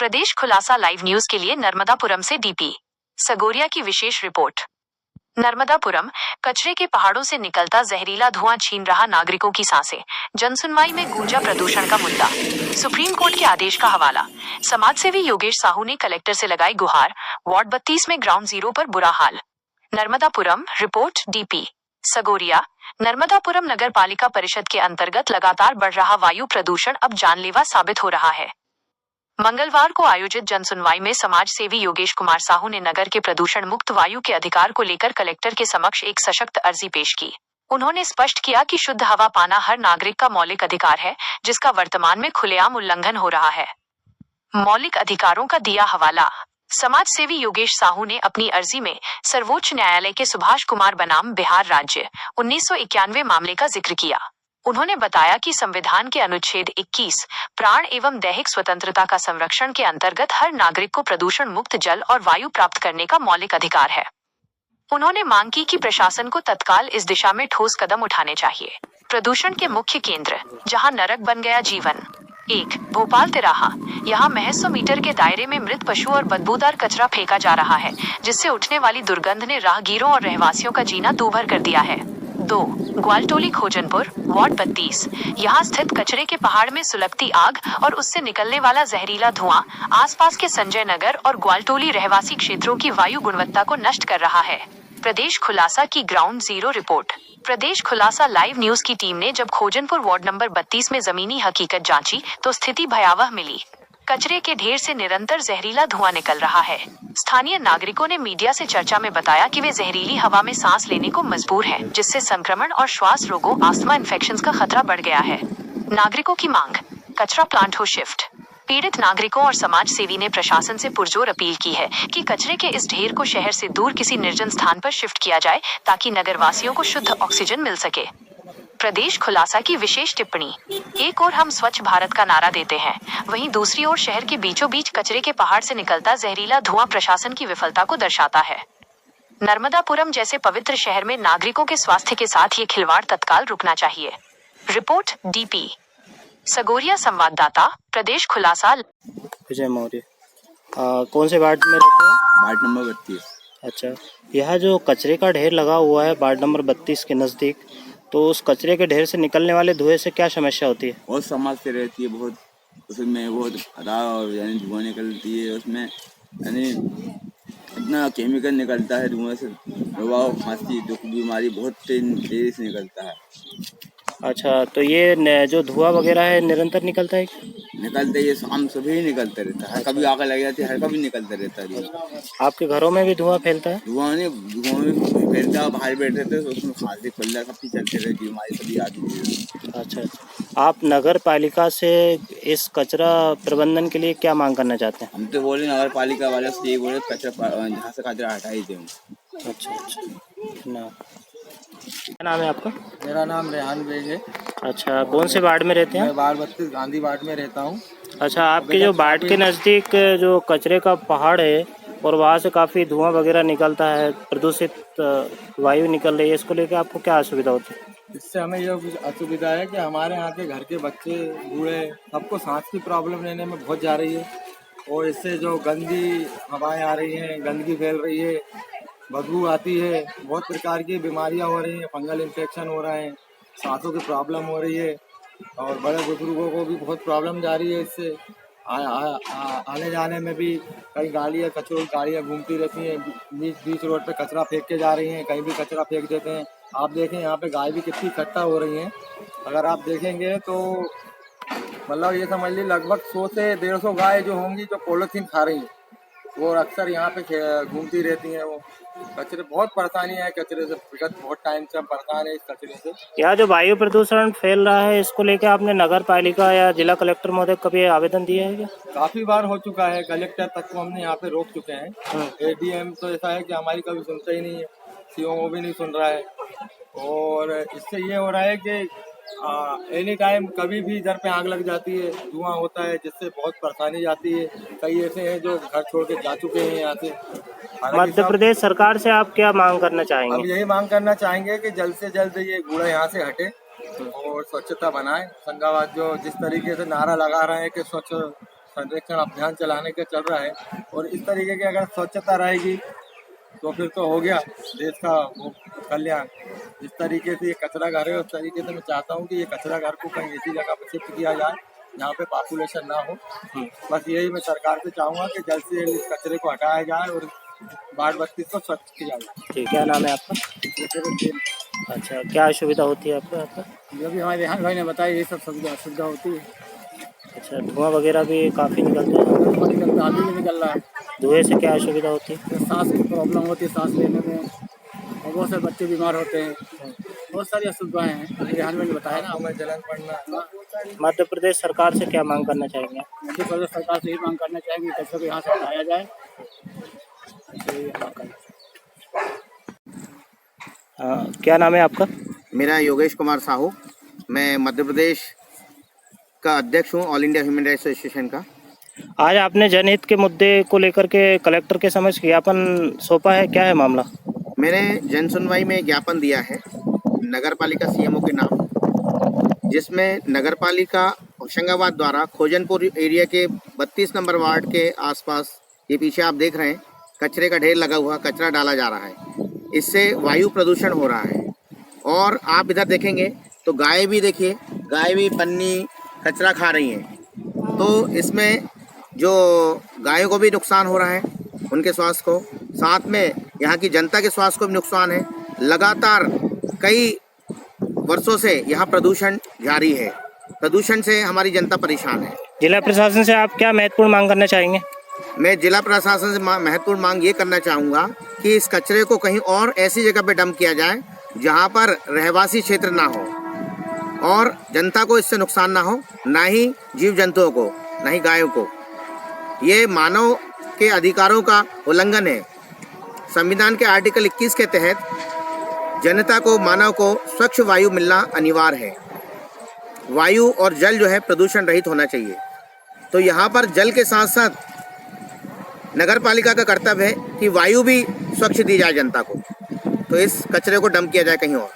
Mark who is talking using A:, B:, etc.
A: प्रदेश खुलासा live news के लिए नर्मदापुरम से डीपी सगोरिया की विशेष रिपोर्ट। नर्मदापुरम, कचरे के पहाड़ों से निकलता जहरीला धुआं छीन रहा नागरिकों की सांसें। जनसुनवाई में गूंजा प्रदूषण का मुद्दा। सुप्रीम कोर्ट के आदेश का हवाला। समाजसेवी योगेश साहू ने कलेक्टर से लगाई गुहार। वार्ड 32 में ग्राउंड जीरो पर बुरा हाल। Narmadapuram report DP Sagoria. नर्मदापुरम नगर पालिका परिषद के अंतर्गत लगातार बढ़ रहा वायु प्रदूषण अब जानलेवा साबित हो रहा है। मंगलवार को आयोजित जनसुनवाई में समाज सेवी योगेश कुमार साहू ने नगर के प्रदूषण मुक्त वायु के अधिकार को लेकर कलेक्टर के समक्ष एक सशक्त अर्जी पेश की। उन्होंने स्पष्ट किया कि शुद्ध हवा पाना हर नागरिक का मौलिक अधिकार है, जिसका वर्तमान में खुलेआम उल्लंघन हो रहा है। मौलिक अधिकारों का दिया हवाला। समाज सेवी योगेश साहू ने अपनी अर्जी में सर्वोच्च न्यायालय के सुभाष कुमार बनाम बिहार राज्य 1991 मामले का जिक्र किया। उन्होंने बताया कि संविधान के अनुच्छेद 21 प्राण एवं दैहिक स्वतंत्रता का संरक्षण के अंतर्गत हर नागरिक को प्रदूषण मुक्त जल और वायु प्राप्त करने का मौलिक अधिकार है। उन्होंने मांग की कि प्रशासन को तत्काल इस दिशा में ठोस कदम उठाने चाहिए। प्रदूषण के मुख्य केंद्र, जहां नरक बन गया जीवन। 1. भोपाल तिराहा। यहाँ महज 100 मीटर के दायरे में मृत पशु और बदबूदार कचरा फेंका जा रहा है, जिससे उठने वाली दुर्गंध ने राहगीरों और रहवासियों का जीना दूभर कर दिया है। 2. ग्वालटोली खोजनपुर, वार्ड 32। यहाँ स्थित कचरे के पहाड़ में सुलगती आग और उससे निकलने वाला जहरीला धुआं आसपास के संजय नगर और ग्वालटोली रहवासी क्षेत्रों की वायु गुणवत्ता को नष्ट कर रहा है। प्रदेश खुलासा की ग्राउंड जीरो रिपोर्ट। प्रदेश खुलासा लाइव न्यूज की टीम ने जब खोजनपुर वार्ड नंबर 32 में जमीनी हकीकत जांची तो स्थिति भयावह मिली। कचरे के ढेर से निरंतर जहरीला धुआं निकल रहा है। स्थानीय नागरिकों ने मीडिया से चर्चा में बताया कि वे जहरीली हवा में सांस लेने को मजबूर हैं, जिससे संक्रमण और श्वास रोगों अस्थमा इन्फेक्शंस का खतरा बढ़ गया है। नागरिकों की मांग, कचरा प्लांट हो शिफ्ट। पीड़ित नागरिकों और समाज सेवी ने प्रशासन से पुरजोर अपील की है कि कचरे के इस ढेर को शहर से दूर किसी निर्जन स्थान पर शिफ्ट किया जाए, ताकि नगरवासियों को शुद्ध ऑक्सीजन मिल सके। प्रदेश खुलासा की विशेष टिप्पणी। एक ओर हम स्वच्छ भारत का नारा देते हैं, वहीं दूसरी ओर शहर के बीचों बीच कचरे के पहाड़ से निकलता जहरीला धुआं प्रशासन की विफलता को दर्शाता है। नर्मदापुरम जैसे पवित्र शहर में नागरिकों के स्वास्थ्य के साथ ये खिलवाड़ तत्काल रुकना चाहिए। रिपोर्ट डीपी सगोरिया, संवाददाता प्रदेश खुलासा।
B: विजय मौर्य। कौन से वार्ड में रहते हैं?
C: Ward number 32।
B: अच्छा, यह जो कचरे का ढेर लगा हुआ है वार्ड नंबर 32 के नज़दीक, तो उस कचरे के ढेर से निकलने वाले धुएं से क्या समस्या होती है?
C: बहुत समस्या रहती है, बहुत उसमें बहुत खराब और यानी धुआं निकलती है। उसमें यानी इतना केमिकल निकलता है धुएं से, वबा खांसी दुख बीमारी बहुत तेजी से निकलता है।
B: अच्छा, तो ये जो धुआं वगैरह है निरंतर निकलता है?
C: निकलते ये शाम सुबह ही निकलता रहता है, कभी आग लग जाती है, हर कभी निकलता रहता है।
B: आपके घरों में भी धुआं फैलता है?
C: धुआं नहीं फैलता, बाहर बैठे थे तो उसमें खांसी खुल्ला सब चलते रहे, बीमारी सभी आती है।
B: अच्छा, आप नगर पालिका से इस कचरा प्रबंधन के लिए क्या मांग करना चाहते हैं?
C: हम तो बोले नगर पालिका वाले से ये बोले कचरा जहाँ से कचरा हटा ही दें।
B: अच्छा ना, क्या नाम है आपका?
D: मेरा नाम रेहान बेग है।
B: अच्छा, कौन से वार्ड में रहते हैं?
D: मैं वार्ड 32 गांधी वार्ड में रहता हूँ।
B: अच्छा, आपके जो वार्ड के नज़दीक जो कचरे का पहाड़ है और वहाँ से काफ़ी धुआं वगैरह निकलता है, प्रदूषित वायु निकल रही है, इसको लेकर आपको क्या असुविधा होती है?
D: इससे हमें यह असुविधा है कि हमारे यहाँ के घर के बच्चे बूढ़े सबको सांस की प्रॉब्लम लेने में बहुत जा रही है, और इससे जो गंदी हवाएं आ रही हैं, गंदगी फैल रही है, बदबू आती है, बहुत प्रकार की बीमारियां हो रही हैं, फंगल इन्फेक्शन हो रहे हैं, सांसों की प्रॉब्लम हो रही है, और बड़े बुजुर्गों को भी बहुत प्रॉब्लम जा रही है। इससे आने जाने में भी कई गाड़ियाँ घूमती रहती हैं, बीच रोड पे कचरा फेंक के जा रही हैं, कहीं भी कचरा फेंक देते हैं। आप देखें यहाँ पे गाय भी कितनी इकट्ठा हो रही हैं, अगर आप देखेंगे तो मतलब ये समझ लीजिए लगभग 100 से 150 गाय जो होंगी जो पॉलीथीन खा रही हैं, वो अक्सर यहाँ पे घूमती रहती हैं। वो कचरे, बहुत परेशानी है कचरे से, विगत बहुत टाइम से हम परेशान है इस कचरे से।
B: यहाँ जो वायु प्रदूषण फैल रहा है, इसको लेकर आपने नगर पालिका या जिला कलेक्टर महोदय कभी आवेदन दिया है क्या?
D: काफी बार हो चुका है, कलेक्टर तक को हमने यहाँ पे रोक चुके हैं। एडीएम तो ऐसा है कि हमारी कभी सुनता ही नहीं है, सीओ भी नहीं सुन रहा है, और इससे ये हो रहा है कि एनी टाइम कभी भी इधर पे आग लग जाती है, धुआं होता है, जिससे बहुत परेशानी जाती है। कई ऐसे हैं जो घर छोड़ के जा चुके हैं यहाँ से।
B: मध्य प्रदेश सरकार से आप क्या मांग करना चाहेंगे?
D: अब यही मांग करना चाहेंगे कि जल्द से जल्द ये कूड़ा यहाँ से हटे और स्वच्छता बनाए। संगाबाद जो जिस तरीके से नारा लगा रहे हैं कि स्वच्छ सर्वेक्षण अभियान चलाने का चल रहा है। और इस तरीके की अगर स्वच्छता रहेगी तो फिर तो हो गया देश का वो कल्याण। इस तरीके से ये कचरा घर है, उस तरीके से मैं चाहता हूँ कि ये कचरा घर को कहीं ऐसी जगह पर शिफ्ट किया जाए जहाँ पे पॉपुलेशन ना हो। बस यही मैं सरकार से चाहूँगा कि जल्द से जल्द इस कचरे को हटाया जाए और वार्ड 32 को स्वच्छ किया जाए।
B: ठीक, क्या नाम है आपका? अच्छा, क्या असुविधा होती है आपको यहाँ पर?
D: जो भी हमारे रेहान भाई ने बताया ये सब सुविधा होती है।
B: अच्छा, धुआं वगैरह भी काफ़ी निकलता है,
D: आदमी भी निकल रहा है।
B: धुएं से क्या असुविधा होती है?
D: सांस की प्रॉब्लम होती है, सांस लेने में, और बहुत सारे बच्चे बीमार होते हैं। बहुत सारी असुविधाएं हैं, रेहान भाई ने बताया ना। हमें जलन पड़ना।
B: मध्य प्रदेश सरकार से क्या मांग करना चाहेंगे?
D: मध्य प्रदेश सरकार से ही मांग करना चाहेंगे कि कचरे को यहाँ से हटाया जाए।
B: क्या नाम है आपका?
E: मेरा योगेश कुमार साहू, मैं मध्य प्रदेश का अध्यक्ष हूँ all India human rights association का।
B: आज आपने जनहित के मुद्दे को लेकर के कलेक्टर के समक्ष ज्ञापन सौंपा है, क्या है मामला?
E: मैंने जन सुनवाई में ज्ञापन दिया है नगर पालिका सीएमओ के नाम, जिसमें नगर पालिका होशंगाबाद द्वारा खोजनपुर एरिया के 32 नंबर वार्ड के आसपास, ये पीछे आप देख रहे हैं, कचरे का ढेर लगा हुआ, कचरा डाला जा रहा है। इससे वायु प्रदूषण हो रहा है। और आप इधर देखेंगे तो गाय भी, देखिए गाय भी पन्नी कचरा खा रही हैं। तो इसमें जो गायों को भी नुकसान हो रहा है, उनके स्वास्थ्य को, साथ में यहाँ की जनता के स्वास्थ्य को भी नुकसान है। लगातार कई वर्षों से यहाँ प्रदूषण जारी है, प्रदूषण से हमारी जनता परेशान है।
B: जिला प्रशासन से आप क्या महत्वपूर्ण मांग करना चाहेंगे?
E: मैं जिला प्रशासन से महत्वपूर्ण मांग ये करना चाहूँगा कि इस कचरे को कहीं और ऐसी जगह पे डंप किया जाए जहाँ पर रहवासी क्षेत्र ना हो और जनता को इससे नुकसान ना हो, ना ही जीव जंतुओं को, ना ही गायों को। ये मानव के अधिकारों का उल्लंघन है। संविधान के आर्टिकल 21 के तहत जनता को, मानव को स्वच्छ वायु मिलना अनिवार्य है। वायु और जल जो है प्रदूषण रहित होना चाहिए। तो यहाँ पर जल के साथ साथ नगर पालिका का कर्तव्य है कि वायु भी स्वच्छ दी जाए जनता को। तो इस कचरे को डंप किया जाए कहीं और।